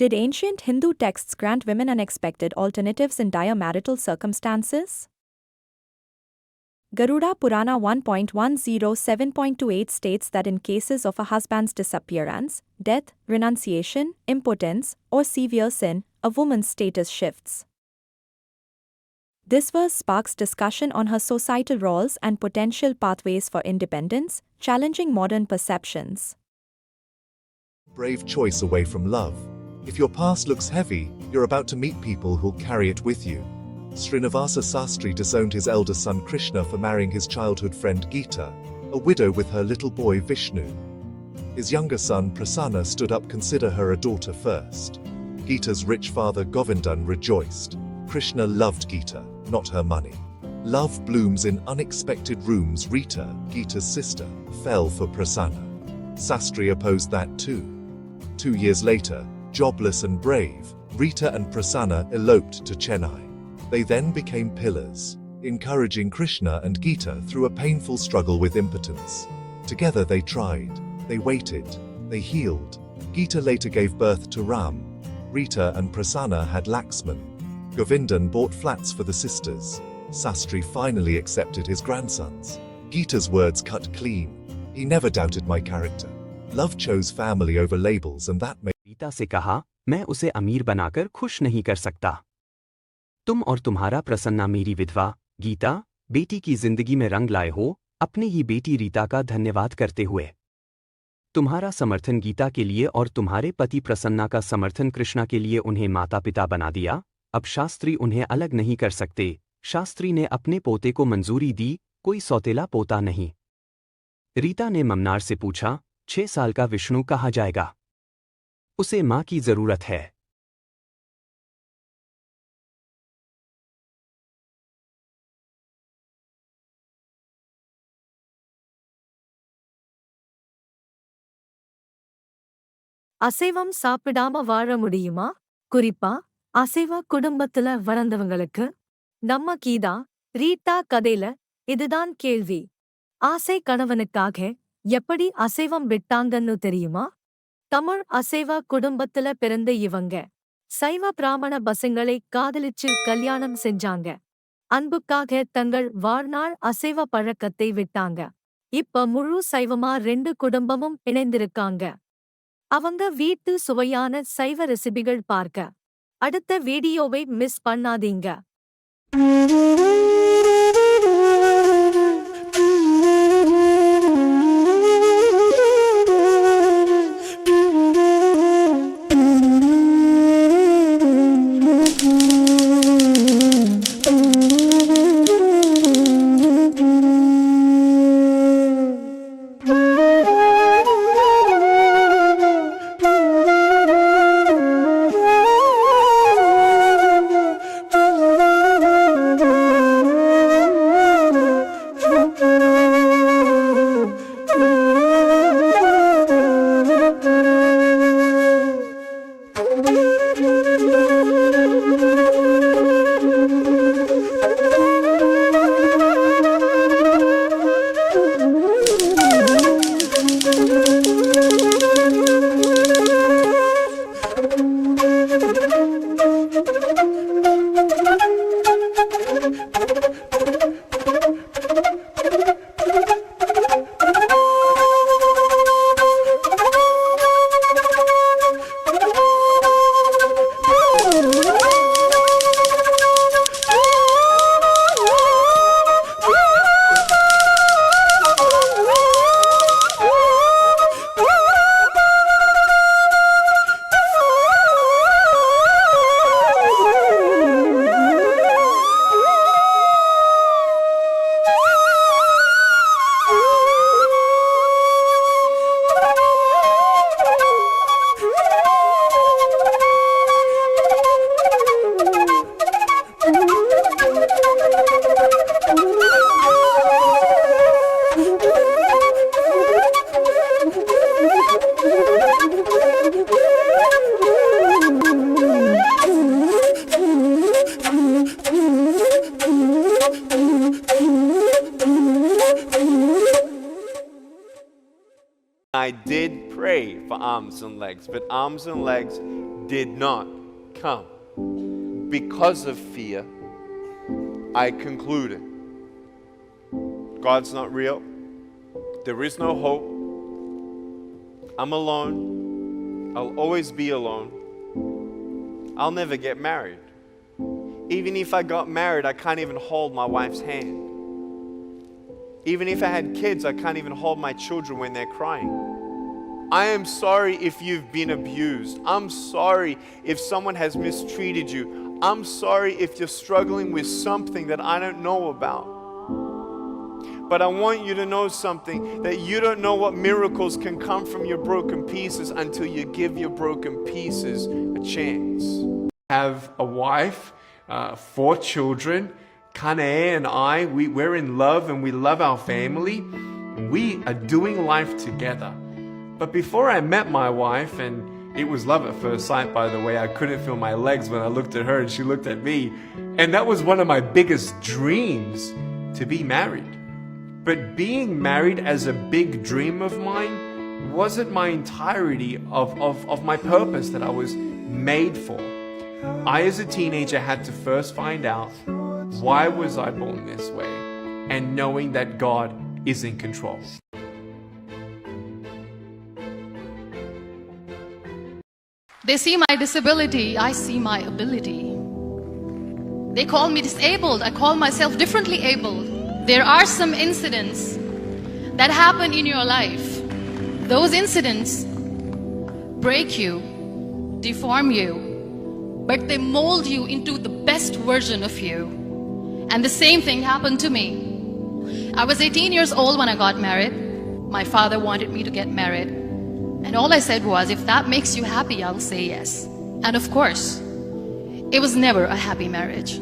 Did ancient Hindu texts grant women unexpected alternatives in dire marital circumstances? Garuda Purana 1.107.28 states that in cases of a husband's disappearance, death, renunciation, impotence, or severe sin, a woman's status shifts. This verse sparks discussion on her societal roles and potential pathways for independence, challenging modern perceptions. Brave choice away from love. If your past looks heavy, you're about to meet people who'll carry it with you. Srinivasa Sastry disowned his elder son Krishna for marrying his childhood friend Gita, a widow with her little boy Vishnu. His younger son Prasanna stood up, consider her a daughter first. Gita's rich father Govindan rejoiced. Krishna loved Gita, not her money. Love blooms in unexpected rooms. Rita, Gita's sister, fell for Prasanna. Sastry opposed that too. 2 years later, jobless and brave, Rita and Prasanna eloped to Chennai. They then became pillars, encouraging Krishna and Gita through a painful struggle with impotence. Together they tried, they waited, they healed. Gita later gave birth to Ram. Rita and Prasanna had Laxman. Govindan bought flats for the sisters. Sastry finally accepted his grandsons. Gita's words cut clean. He never doubted my character. Love chose family over labels, and that made Gita से कहा, मैं उसे अमीर बनाकर खुश नहीं कर सकता। तुम और तुम्हारा प्रसन्ना मेरी विधवा, गीता, बेटी की जिंदगी में रंग लाए हो, अपनी ही बेटी रीता का धन्यवाद करते हुए। तुम्हारा समर्थन गीता के लिए और तुम्हारे पति प्रसन्ना का समर्थन कृष्णा के लिए उन्हें माता पिता बना दिया। अब शास्त्री उन्हें अलग नहीं कर सकते। शास्त्री ने अपने पोते को मंजूरी दी, कोई सौतेला पोता नहीं। रीता ने ममनार से पूछा, 6 साल का विष्णु कहाँ जाएगा? उसे माँ की जरूरत है। அசைவம் சாப்பிடாம வாழ முடியுமா? குறிப்பா அசைவ குடும்பத்துல வளர்ந்தவங்களுக்கு. நம்ம கீதா, ரீட்டா கதையில இதுதான் கேள்வி. ஆசை கணவனுக்காக எப்படி அசைவம் விட்டாங்கன்னு தெரியுமா? தமிழ் அசைவ குடும்பத்துல பிறந்த இவங்க சைவ பிராமண பசங்களை காதலிச்சு கல்யாணம் செஞ்சாங்க. அன்புக்காக தங்கள் வாழ்நாள் அசைவ பழக்கத்தை விட்டாங்க. இப்ப முழு சைவமா 2 குடும்பமும் இணைந்திருக்காங்க. அவங்க வீட்டு சுவையான சைவ ரெசிபிகள் பார்க்க அடுத்த வீடியோவை மிஸ் பண்ணாதீங்க. I did pray for arms and legs, but arms and legs did not come. Because of fear, I concluded, God's not real. There is no hope. I'm alone. I'll always be alone. I'll never get married. Even if I got married, I can't even hold my wife's hand. Even if I had kids, I can't even hold my children when they're crying. I am sorry if you've been abused. I'm sorry if someone has mistreated you. I'm sorry if you're struggling with something that I don't know about. But I want you to know something, that you don't know what miracles can come from your broken pieces until you give your broken pieces a chance. I have a wife, 4 children. Kanae and I, we're in love and we love our family. We are doing life together. But before I met my wife, and it was love at first sight, by the way, I couldn't feel my legs when I looked at her and she looked at me. And that was one of my biggest dreams, to be married. But being married as a big dream of mine wasn't my entirety of my purpose that I was made for. I, as a teenager, had to first find out, why was I born this way? And knowing that God is in control. They see my disability, I see my ability. They call me disabled, I call myself differently abled. There are some incidents that happen in your life. Those incidents break you, deform you, but they mold you into the best version of you. And the same thing happened to me. I was 18 years old when I got married. My father wanted me to get married. And all I said was, if that makes you happy, I'll say yes. And of course, it was never a happy marriage.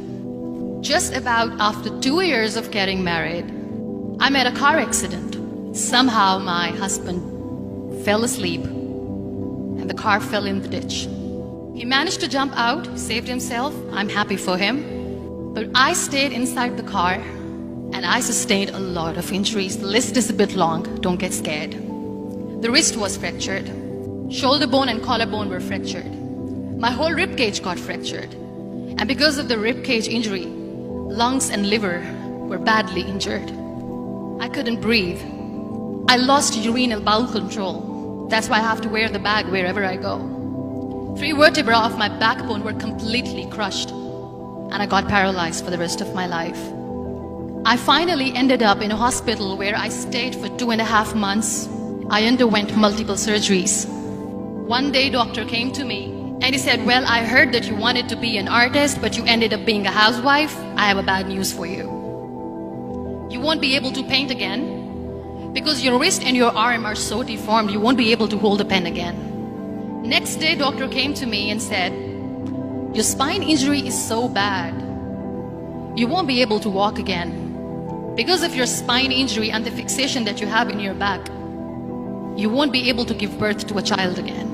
Just about after 2 years of getting married, I met a car accident. Somehow my husband fell asleep and the car fell in the ditch. He managed to jump out, saved himself. I'm happy for him. But I stayed inside the car and I sustained a lot of injuries. The list is a bit long, don't get scared. The wrist was fractured. Shoulder bone and collarbone were fractured. My whole rib cage got fractured. And because of the rib cage injury, lungs and liver were badly injured. I couldn't breathe. I lost urine and bowel control. That's why I have to wear the bag wherever I go. 3 vertebrae of my backbone were completely crushed. And I got paralyzed for the rest of my life. I finally ended up in a hospital where I stayed for 2.5 months. I underwent multiple surgeries. One day, doctor came to me and he said, well, I heard that you wanted to be an artist, but you ended up being a housewife. I have a bad news for you. You won't be able to paint again because your wrist and your arm are so deformed, you won't be able to hold a pen again. Next day, doctor came to me and said, your spine injury is so bad, you won't be able to walk again. Because of your spine injury and the fixation that you have in your back, you won't be able to give birth to a child again.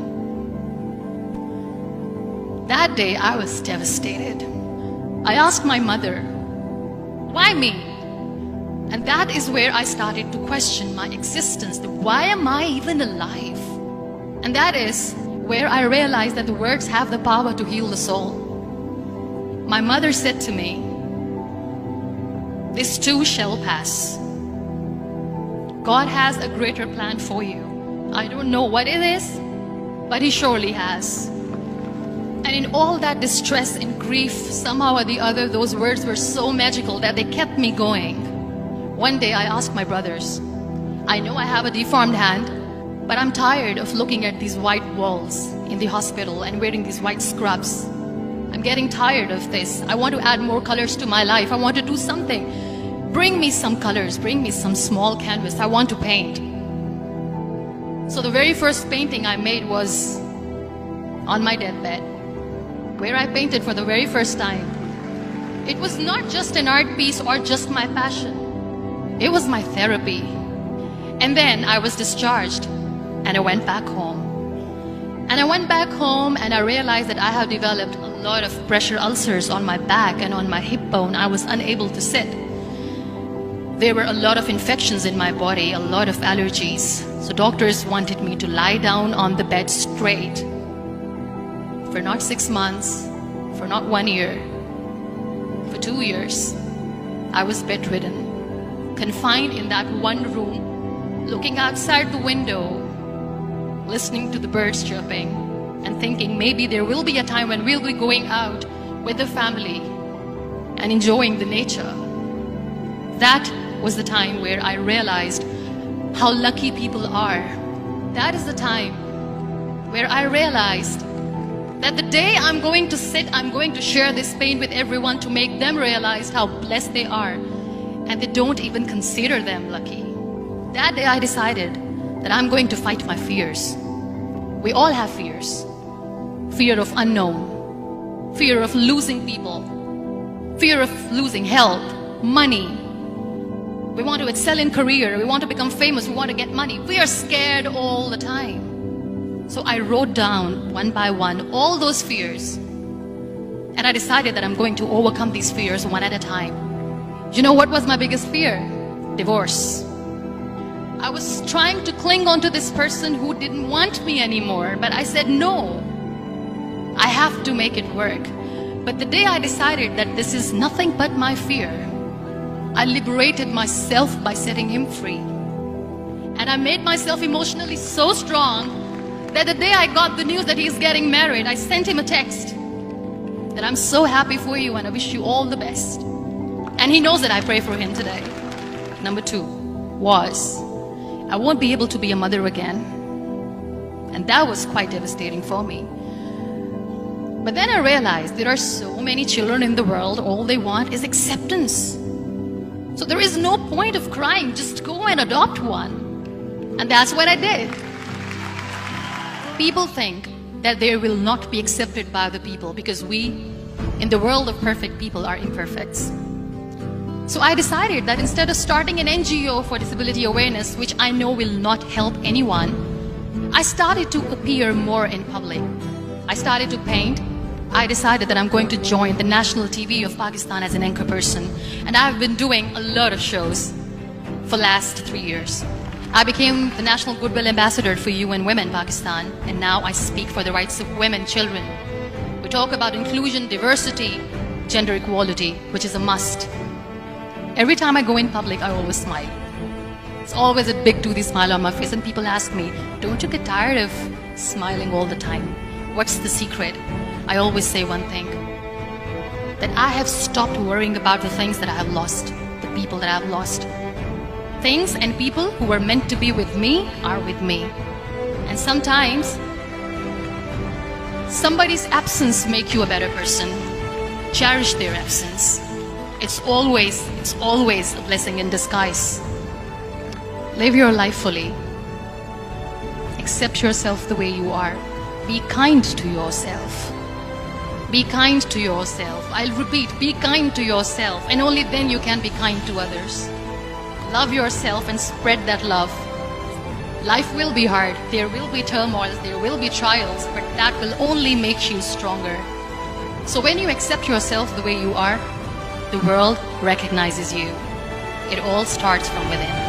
That day, I was devastated. I asked my mother, why me? And that is where I started to question my existence. Why am I even alive? And that is where I realized that the words have the power to heal the soul. My mother said to me, this too shall pass. God has a greater plan for you. I don't know what it is, but He surely has. And in all that distress and grief, somehow or the other, those words were so magical that they kept me going. One day I asked my brothers, I know I have a deformed hand, but I'm tired of looking at these white walls in the hospital and wearing these white scrubs. I'm getting tired of this. I want to add more colors to my life. I want to do something. Bring me some colors, bring me some small canvas. I want to paint. So the very first painting I made was on my deathbed, where I painted for the very first time. It was not just an art piece or just my passion. It was my therapy. And then I was discharged and I went back home. And I went back home and I realized that I have developed a lot of pressure ulcers on my back and on my hip bone. I was unable to sit. There were a lot of infections in my body, a lot of allergies. So doctors wanted me to lie down on the bed straight. For not 6 months, for not 1 year, for 2 years, I was bedridden, confined in that one room, looking outside the window, listening to the birds chirping, and thinking maybe there will be a time when we'll be going out with the family and enjoying the nature. That was the time where I realized how lucky people are. That is the time where I realized that the day I'm going to share this pain with everyone to make them realize how blessed they are, and they don't even consider them lucky. That day I decided that I'm going to fight my fears. We all have fears. Fear of unknown, fear of losing people, fear of losing health, money. We want to excel in career, we want to become famous, we want to get money. We are scared all the time. So I wrote down one by one all those fears, and I decided that I'm going to overcome these fears one at a time. You know what was my biggest fear? Divorce. I was trying to cling on to this person who didn't want me anymore, but I said no. I have to make it work. But the day I decided that this is nothing but my fear, I liberated myself by setting him free. And I made myself emotionally so strong that the day I got the news that he's getting married, I sent him a text that I'm so happy for you and I wish you all the best. And he knows that I pray for him today. Number 2 was, I won't be able to be a mother again. And that was quite devastating for me. But then I realized there are so many children in the world, all they want is acceptance. So there is no point of crying, just go and adopt one. And that's what I did. People think that they will not be accepted by the people because we, in the world of perfect people, are imperfects. So I decided that instead of starting an NGO for disability awareness, which I know will not help anyone, I started to appear more in public. I started to paint. I decided that I'm going to join the national TV of Pakistan as an anchor person. And I've been doing a lot of shows for the last 3 years. I became the National Goodwill Ambassador for UN Women Pakistan, and now I speak for the rights of women, children. We talk about inclusion, diversity, gender equality, which is a must. Every time I go in public, I always smile. It's always a big toothy smile on my face, and people ask me, don't you get tired of smiling all the time? What's the secret? I always say one thing, that I have stopped worrying about the things that I have lost, the people that I have lost. Things and people who were meant to be with me are with me. And sometimes, somebody's absence makes you a better person. Cherish their absence. It's always a blessing in disguise. Live your life fully. Accept yourself the way you are. Be kind to yourself. Be kind to yourself. I'll repeat, be kind to yourself, and only then you can be kind to others. Love yourself and spread that love. Life will be hard. There will be turmoils, there will be trials, but that will only make you stronger. So when you accept yourself the way you are, the world recognizes you. It all starts from within.